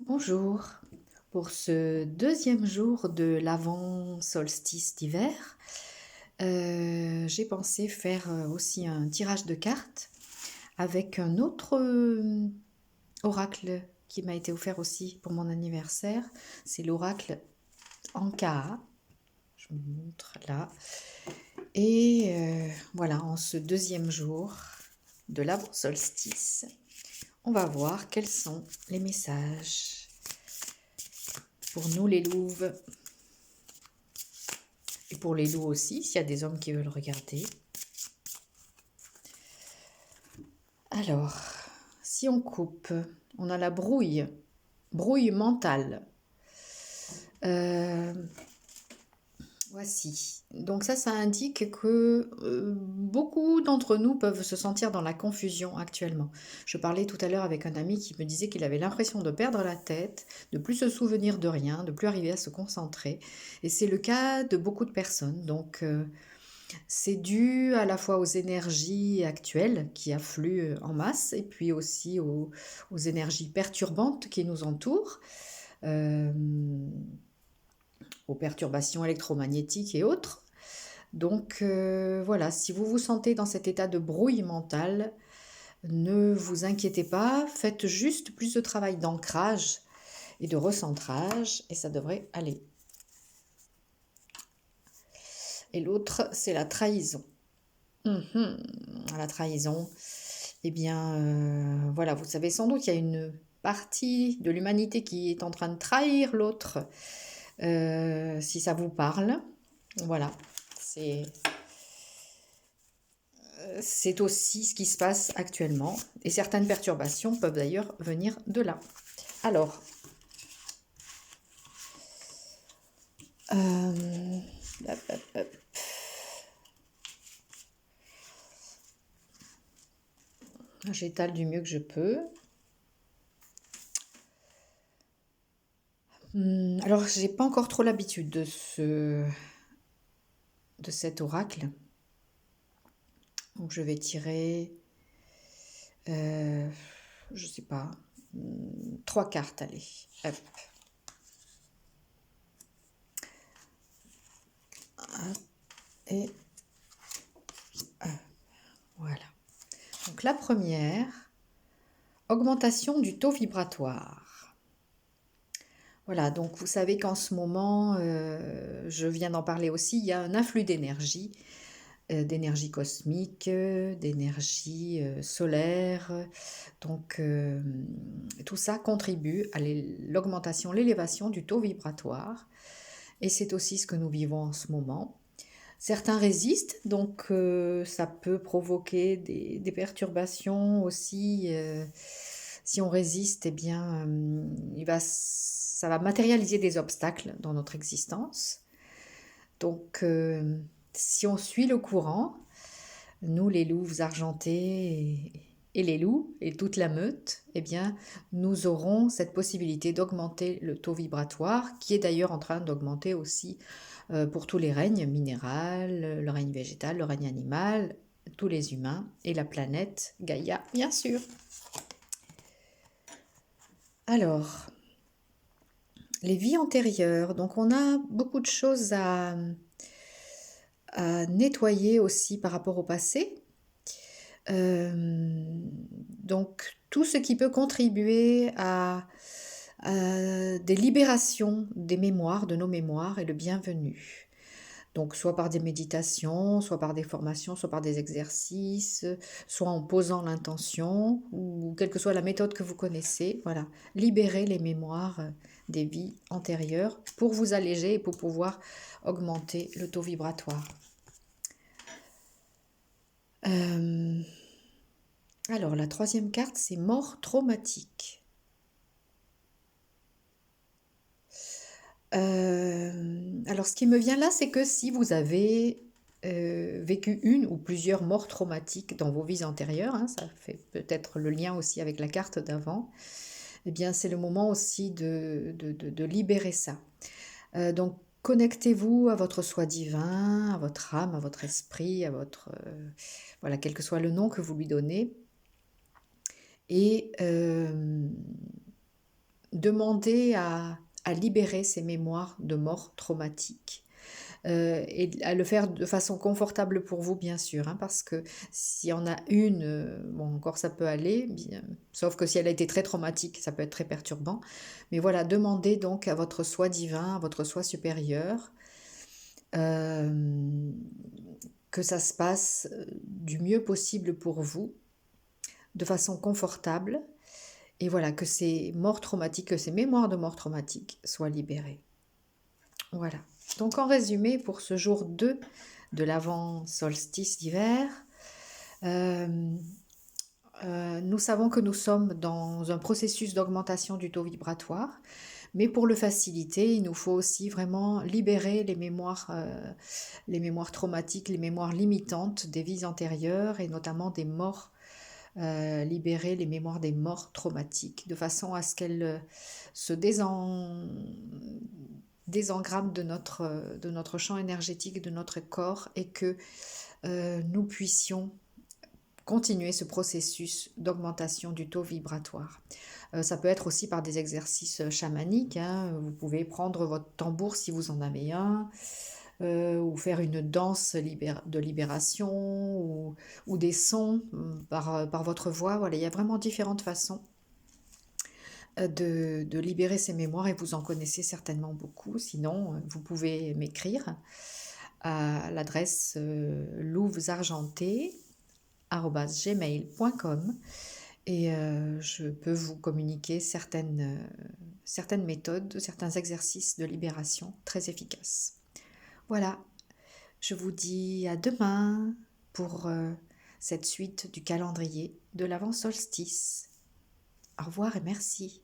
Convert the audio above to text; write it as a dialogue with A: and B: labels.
A: Bonjour. Pour ce deuxième jour de l'avant-solstice d'hiver, j'ai pensé faire aussi un tirage de cartes avec un autre oracle qui m'a été offert aussi pour mon anniversaire. C'est l'oracle Ankaa. Je vous montre là. Et voilà, en ce deuxième jour de l'avant-solstice, on va voir quels sont les messages pour nous les louves. Et pour les loups aussi, s'il y a des hommes qui veulent regarder. Alors, si on coupe, on a la brouille mentale. Voici. Donc ça indique que beaucoup d'entre nous peuvent se sentir dans la confusion actuellement. Je parlais tout à l'heure avec un ami qui me disait qu'il avait l'impression de perdre la tête, de plus se souvenir de rien, de plus arriver à se concentrer. Et c'est le cas de beaucoup de personnes. Donc c'est dû à la fois aux énergies actuelles qui affluent en masse et puis aussi aux énergies perturbantes qui nous entourent, euh, aux perturbations électromagnétiques et autres. Donc voilà, si vous vous sentez dans cet état de brouille mentale, ne vous inquiétez pas, faites juste plus de travail d'ancrage et de recentrage et ça devrait aller. Et l'autre, c'est la trahison. La trahison, eh bien, voilà, vous savez sans doute qu'il y a une partie de l'humanité qui est en train de trahir l'autre. Si ça vous parle, voilà, c'est aussi ce qui se passe actuellement. Et certaines perturbations peuvent d'ailleurs venir de là. Alors, hop, hop, hop. J'étale du mieux que je peux. Alors, j'ai pas encore trop l'habitude de cet oracle. Donc, je vais tirer, je sais pas, 3 cartes, allez. Hop. Et voilà. Donc, la première, augmentation du taux vibratoire. Voilà, donc vous savez qu'en ce moment, je viens d'en parler aussi, il y a un afflux d'énergie cosmique, d'énergie solaire. Donc tout ça contribue à l'augmentation, l'élévation du taux vibratoire. Et c'est aussi ce que nous vivons en ce moment. Certains résistent, donc ça peut provoquer des perturbations aussi. Si on résiste, eh bien, ça va matérialiser des obstacles dans notre existence. Donc, si on suit le courant, nous les louves argentées et les loups et toute la meute, eh bien, nous aurons cette possibilité d'augmenter le taux vibratoire, qui est d'ailleurs en train d'augmenter aussi pour tous les règnes, minéral, le règne végétal, le règne animal, tous les humains et la planète Gaïa, bien sûr. Alors, les vies antérieures. Donc, on a beaucoup de choses à nettoyer aussi par rapport au passé. Donc, tout ce qui peut contribuer à des libérations des mémoires, de nos mémoires, est le bienvenu. Donc, soit par des méditations, soit par des formations, soit par des exercices, soit en posant l'intention, ou quelle que soit la méthode que vous connaissez. Voilà, libérez les mémoires des vies antérieures pour vous alléger et pour pouvoir augmenter le taux vibratoire. Alors, la troisième carte, c'est mort traumatique. Alors, ce qui me vient là, c'est que si vous avez vécu une ou plusieurs morts traumatiques dans vos vies antérieures, hein, ça fait peut-être le lien aussi avec la carte d'avant, eh bien, c'est le moment aussi de libérer ça. Donc, connectez-vous à votre soi divin, à votre âme, à votre esprit, à votre... voilà, quel que soit le nom que vous lui donnez. Et de demandez à libérer ces mémoires de mort traumatiques. Et à le faire de façon confortable pour vous, bien sûr, hein, parce que s'il y en a une, bon, encore ça peut aller, bien, sauf que si elle a été très traumatique, ça peut être très perturbant. Mais voilà, demandez donc à votre soi divin, à votre soi supérieur, euh, que ça se passe du mieux possible pour vous, de façon confortable, et voilà, que ces morts traumatiques, que ces mémoires de mort traumatiques soient libérées. Voilà. Donc en résumé, pour ce jour 2 de l'avant-solstice d'hiver, euh, nous savons que nous sommes dans un processus d'augmentation du taux vibratoire, mais pour le faciliter, il nous faut aussi vraiment libérer les mémoires traumatiques, les mémoires limitantes des vies antérieures et notamment des morts, libérer les mémoires des morts traumatiques de façon à ce qu'elles se désengramment de notre champ énergétique, de notre corps et que nous puissions continuer ce processus d'augmentation du taux vibratoire. Ça peut être aussi par des exercices chamaniques, hein. Vous pouvez prendre votre tambour si vous en avez un, ou faire une danse de libération, ou des sons par votre voix. Voilà, il y a vraiment différentes façons de libérer ces mémoires et vous en connaissez certainement beaucoup. Sinon, vous pouvez m'écrire à l'adresse louvesargentées@gmail.com et je peux vous communiquer certaines méthodes, certains exercices de libération très efficaces. Voilà, je vous dis à demain pour cette suite du calendrier de l'avant-solstice. Au revoir et merci.